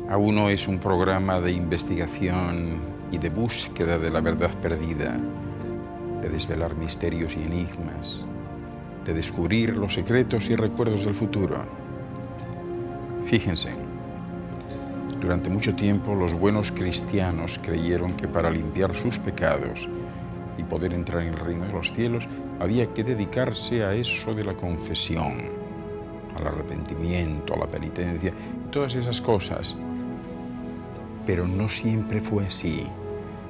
A1 es un programa de investigación y de búsqueda de la verdad perdida, de desvelar misterios y enigmas, de descubrir los secretos y recuerdos del futuro. Fíjense, durante mucho tiempo los buenos cristianos creyeron que para limpiar sus pecados y poder entrar en el reino de los cielos había que dedicarse a eso de la confesión, al arrepentimiento, a la penitencia y todas esas cosas. Pero no siempre fue así,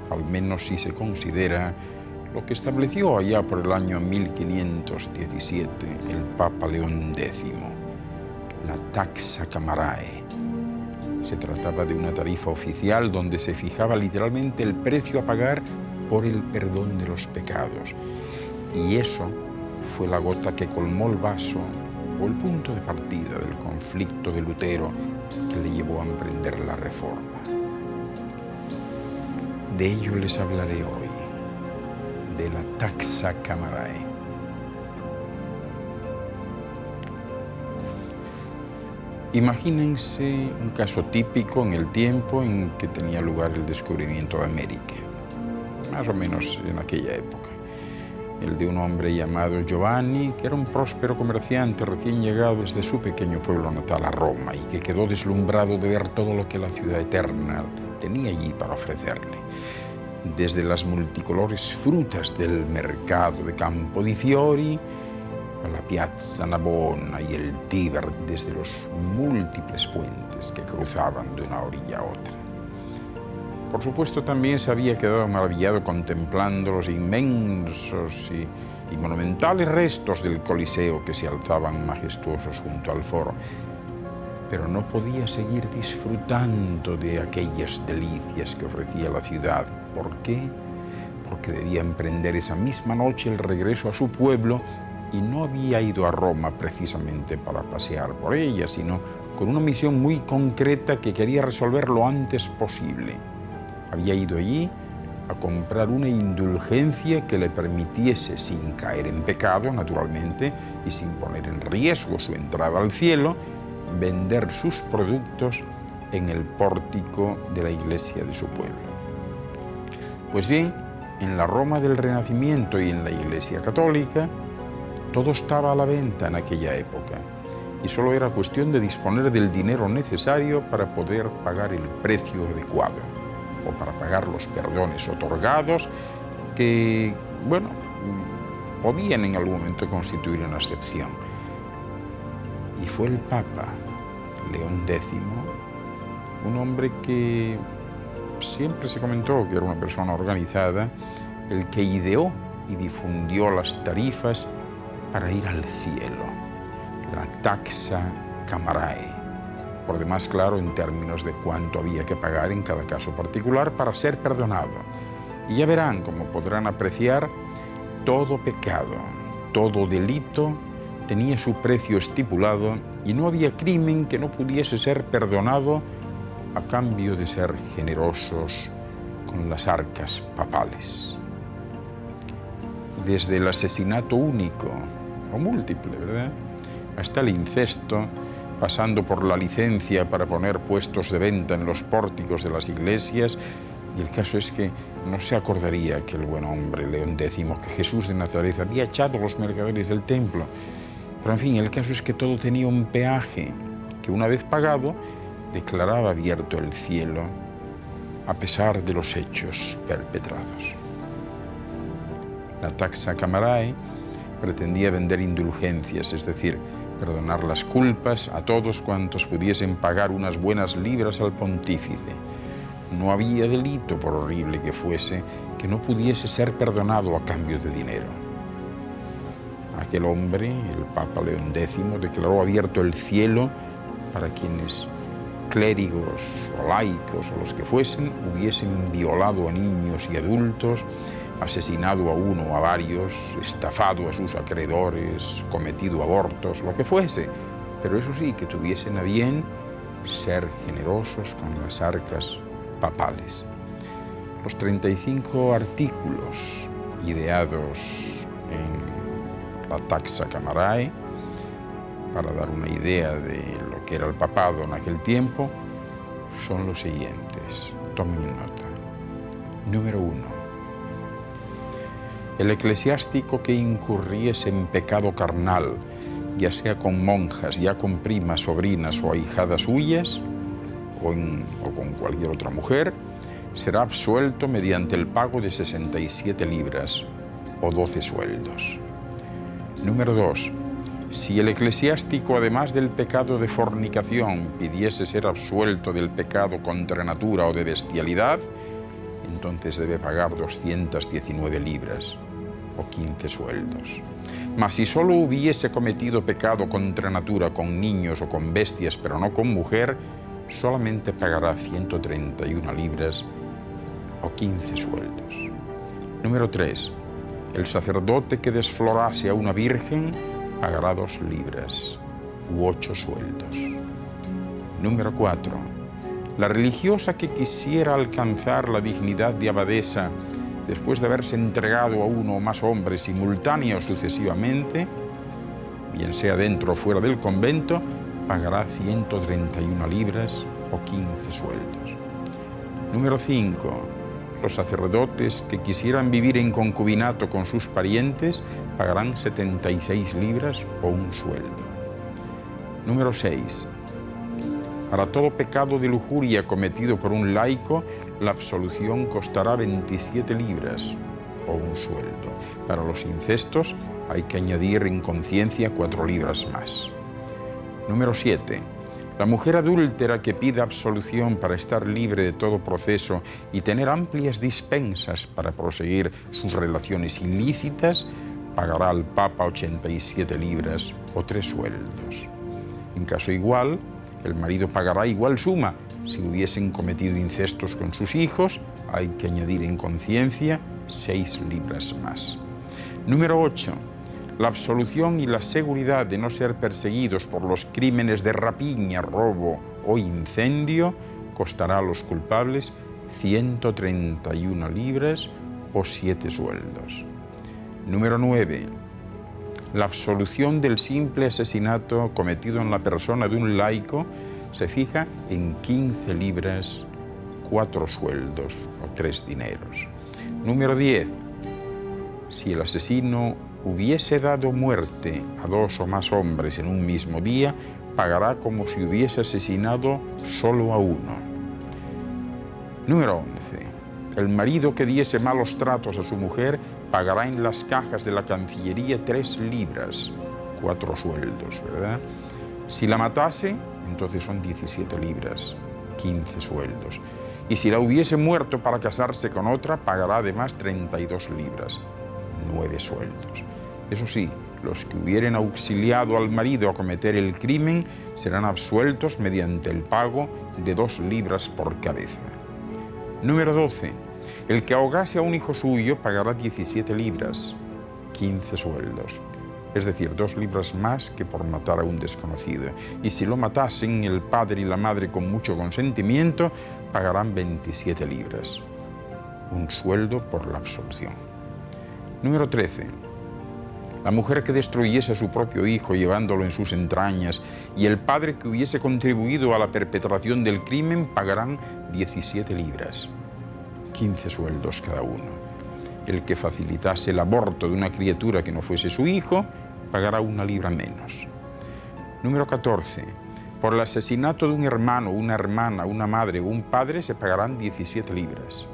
al menos si se considera lo que estableció allá por el año 1517 el Papa León X, la taxa camarae. Se trataba de una tarifa oficial donde se fijaba literalmente el precio a pagar por el perdón de los pecados. Y eso fue la gota que colmó el vaso o el punto de partida del conflicto de Lutero que le llevó a emprender la Reforma. De ello les hablaré hoy, de la taxa camarae. Imagínense un caso típico en el tiempo en que tenía lugar el descubrimiento de América, más o menos en aquella época. El de un hombre llamado Giovanni, que era un próspero comerciante recién llegado desde su pequeño pueblo natal a Roma y que quedó deslumbrado de ver todo lo que la ciudad eterna tenía allí para ofrecerle. Desde las multicolores frutas del mercado de Campo di Fiori, a la Piazza Navona y el Tíber, desde los múltiples puentes que cruzaban de una orilla a otra. Por supuesto, también se había quedado maravillado contemplando los inmensos y monumentales restos del Coliseo que se alzaban majestuosos junto al foro. Pero no podía seguir disfrutando de aquellas delicias que ofrecía la ciudad. ¿Por qué? Porque debía emprender esa misma noche el regreso a su pueblo y no había ido a Roma precisamente para pasear por ella, sino con una misión muy concreta que quería resolver lo antes posible. Había ido allí a comprar una indulgencia que le permitiese, sin caer en pecado, naturalmente, y sin poner en riesgo su entrada al cielo, vender sus productos en el pórtico de la iglesia de su pueblo. Pues bien, en la Roma del Renacimiento y en la Iglesia Católica, todo estaba a la venta en aquella época y solo era cuestión de disponer del dinero necesario para poder pagar el precio adecuado o para pagar los perdones otorgados que, bueno, podían en algún momento constituir una excepción. Y fue el Papa León X, un hombre que siempre se comentó que era una persona organizada, el que ideó y difundió las tarifas para ir al cielo, la taxa camarae. Por demás, claro, en términos de cuánto había que pagar en cada caso particular para ser perdonado. Y ya verán, como podrán apreciar, todo pecado, todo delito tenía su precio estipulado y no había crimen que no pudiese ser perdonado a cambio de ser generosos con las arcas papales. Desde el asesinato único o múltiple, ¿verdad?, hasta el incesto, pasando por la licencia para poner puestos de venta en los pórticos de las iglesias. Y el caso es que no se acordaría aquel buen hombre, León X, que Jesús de Nazaret había echado a los mercaderes del templo. Pero en fin, el caso es que todo tenía un peaje que, una vez pagado, declaraba abierto el cielo a pesar de los hechos perpetrados. La taxa camarae pretendía vender indulgencias, es decir, perdonar las culpas a todos cuantos pudiesen pagar unas buenas libras al pontífice. No había delito, por horrible que fuese, que no pudiese ser perdonado a cambio de dinero. Aquel hombre, el Papa León X, declaró abierto el cielo para quienes, clérigos o laicos o los que fuesen, hubiesen violado a niños y adultos, asesinado a uno o a varios, estafado a sus acreedores, cometido abortos, lo que fuese, pero eso sí, que tuviesen a bien ser generosos con las arcas papales. Los 35 artículos ideados en la taxa camarae, para dar una idea de lo que era el papado en aquel tiempo, son los siguientes. Tomen nota. Número 1. El eclesiástico que incurriese en pecado carnal, ya sea con monjas, ya con primas, sobrinas o ahijadas suyas, o con cualquier otra mujer, será absuelto mediante el pago de 67 libras o 12 sueldos. Número 2. Si el eclesiástico, además del pecado de fornicación, pidiese ser absuelto del pecado contra natura o de bestialidad, entonces debe pagar 219 libras o 15 sueldos. Mas si solo hubiese cometido pecado contra natura con niños o con bestias, pero no con mujer, solamente pagará 131 libras o 15 sueldos. Número 3. El sacerdote que desflorase a una virgen pagará 2 libras u 8 sueldos. Número 4. La religiosa que quisiera alcanzar la dignidad de abadesa después de haberse entregado a uno o más hombres simultáneos sucesivamente, bien sea dentro o fuera del convento, pagará 131 libras o 15 sueldos. Número 5. Los sacerdotes que quisieran vivir en concubinato con sus parientes pagarán 76 libras o un sueldo. Número 6. Para todo pecado de lujuria cometido por un laico, la absolución costará 27 libras o un sueldo. Para los incestos hay que añadir en conciencia 4 libras más. Número 7. La mujer adúltera que pida absolución para estar libre de todo proceso y tener amplias dispensas para proseguir sus relaciones ilícitas, pagará al Papa 87 libras o 3 sueldos. En caso igual, el marido pagará igual suma. Si hubiesen cometido incestos con sus hijos, hay que añadir en conciencia 6 libras más. Número 8. La absolución y la seguridad de no ser perseguidos por los crímenes de rapiña, robo o incendio costará a los culpables 131 libras o 7 sueldos. Número 9. La absolución del simple asesinato cometido en la persona de un laico se fija en 15 libras, 4 sueldos o 3 dineros. Número 10. Si el asesino hubiese dado muerte a 2 o más hombres en un mismo día, pagará como si hubiese asesinado solo a uno. Número 11. El marido que diese malos tratos a su mujer pagará en las cajas de la Cancillería 3 libras, 4 sueldos, ¿verdad? Si la matase, entonces son 17 libras, 15 sueldos. Y si la hubiese muerto para casarse con otra, pagará además 32 libras, 9 sueldos. Eso sí, los que hubieren auxiliado al marido a cometer el crimen serán absueltos mediante el pago de 2 libras por cabeza. Número 12. El que ahogase a un hijo suyo pagará 17 libras, 15 sueldos. Es decir, 2 libras más que por matar a un desconocido. Y si lo matasen el padre y la madre con mucho consentimiento, pagarán 27 libras. Un sueldo por la absolución. Número 13. La mujer que destruyese a su propio hijo llevándolo en sus entrañas y el padre que hubiese contribuido a la perpetración del crimen pagarán 17 libras, 15 sueldos cada uno. El que facilitase el aborto de una criatura que no fuese su hijo pagará 1 libra menos. Número 14. Por el asesinato de un hermano, una hermana, una madre o un padre se pagarán 17 libras,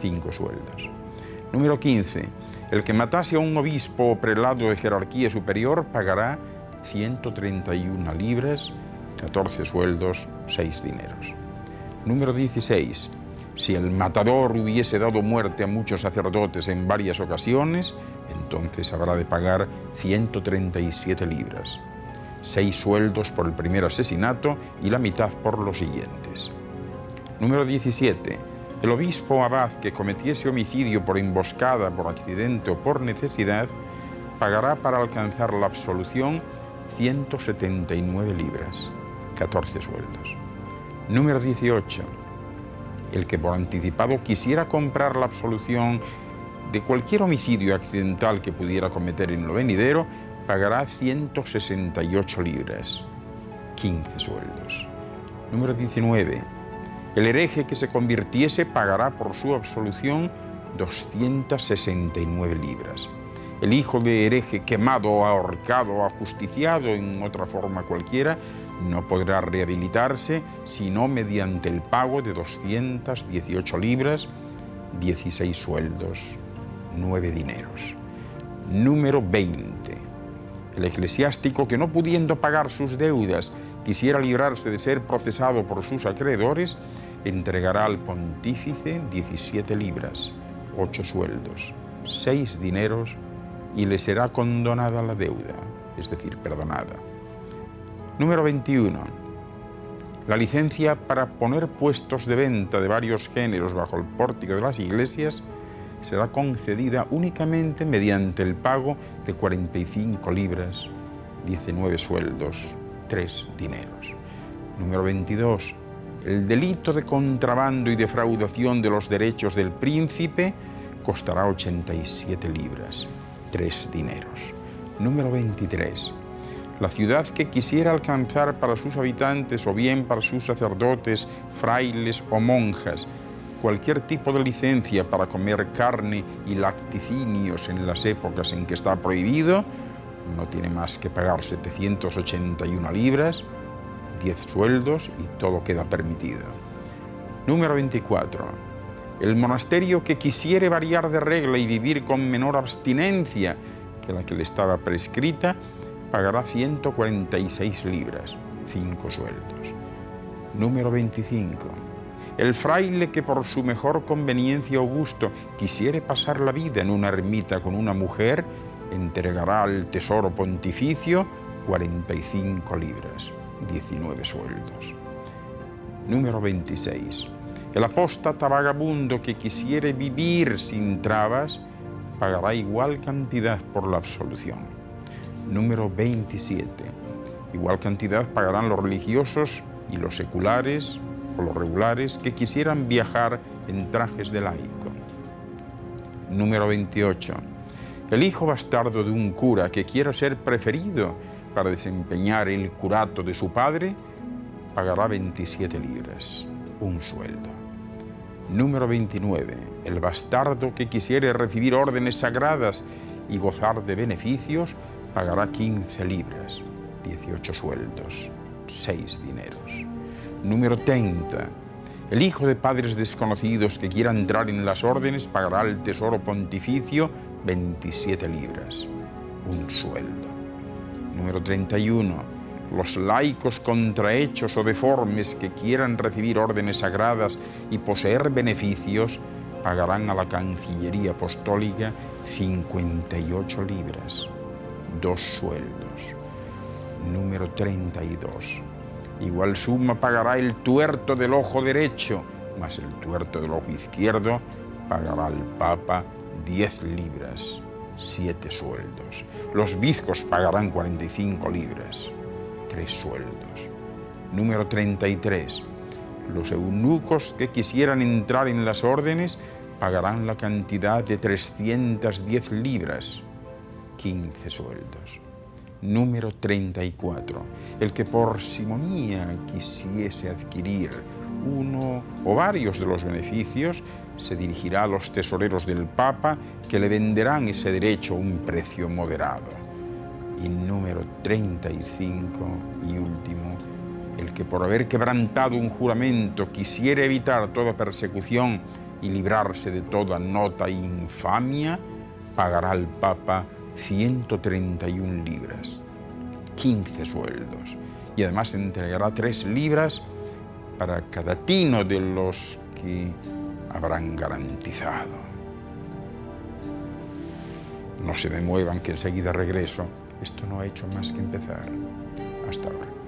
5 sueldos. Número 15. El que matase a un obispo o prelado de jerarquía superior pagará 131 libras, 14 sueldos, 6 dineros. Número 16. Si el matador hubiese dado muerte a muchos sacerdotes en varias ocasiones, entonces habrá de pagar 137 libras, 6 sueldos por el primer asesinato y la mitad por los siguientes. Número 17. El obispo o abad que cometiese homicidio por emboscada, por accidente o por necesidad, pagará para alcanzar la absolución 179 libras, 14 sueldos. Número 18. El que por anticipado quisiera comprar la absolución de cualquier homicidio accidental que pudiera cometer en lo venidero, pagará 168 libras, 15 sueldos. Número 19. El hereje que se convirtiese pagará por su absolución 269 libras. El hijo de hereje quemado, ahorcado o ajusticiado en otra forma cualquiera no podrá rehabilitarse sino mediante el pago de 218 libras, 16 sueldos, 9 dineros. Número 20. El eclesiástico que no pudiendo pagar sus deudas quisiera librarse de ser procesado por sus acreedores, entregará al pontífice 17 libras, 8 sueldos, 6 dineros y le será condonada la deuda, es decir, perdonada. Número 21. La licencia para poner puestos de venta de varios géneros bajo el pórtico de las iglesias será concedida únicamente mediante el pago de 45 libras, 19 sueldos, 3 dineros. Número 22. El delito de contrabando y defraudación de los derechos del príncipe costará 87 libras, 3 dineros. Número 23. La ciudad que quisiera alcanzar para sus habitantes o bien para sus sacerdotes, frailes o monjas cualquier tipo de licencia para comer carne y lacticinios en las épocas en que está prohibido, no tiene más que pagar 781 libras, 10 sueldos y todo queda permitido. Número 24. El monasterio que quisiere variar de regla y vivir con menor abstinencia que la que le estaba prescrita, pagará 146 libras, 5 sueldos. Número 25. El fraile que por su mejor conveniencia o gusto quisiere pasar la vida en una ermita con una mujer, entregará al tesoro pontificio 45 libras, 19 sueldos. Número 26. El apóstata vagabundo que quisiere vivir sin trabas, pagará igual cantidad por la absolución. Número 27. Igual cantidad pagarán los religiosos y los seculares o los regulares que quisieran viajar en trajes de laico. Número 28. El hijo bastardo de un cura que quiera ser preferido para desempeñar el curato de su padre, pagará 27 libras, un sueldo. Número 29. El bastardo que quisiere recibir órdenes sagradas y gozar de beneficios, pagará 15 libras, 18 sueldos, 6 dineros. Número 30. El hijo de padres desconocidos que quiera entrar en las órdenes pagará al tesoro pontificio 27 libras, un sueldo. Número 31. Los laicos contrahechos o deformes que quieran recibir órdenes sagradas y poseer beneficios pagarán a la Cancillería Apostólica 58 libras, 2 sueldos. Número 32. Igual suma pagará el tuerto del ojo derecho, más el tuerto del ojo izquierdo pagará al Papa 10 libras, 7 sueldos. Los bizcos pagarán 45 libras, 3 sueldos. Número 33. Los eunucos que quisieran entrar en las órdenes pagarán la cantidad de 310 libras, 15 sueldos. Número 34. El que por simonía quisiese adquirir uno o varios de los beneficios, se dirigirá a los tesoreros del Papa, que le venderán ese derecho a un precio moderado. Y número 35 y último, el que por haber quebrantado un juramento quisiere evitar toda persecución y librarse de toda nota e infamia, pagará al Papa 131 libras, 15 sueldos, y además entregará 3 libras para cada tino de los que habrán garantizado. No se me muevan, que enseguida regreso. Esto no ha hecho más que empezar. Hasta ahora.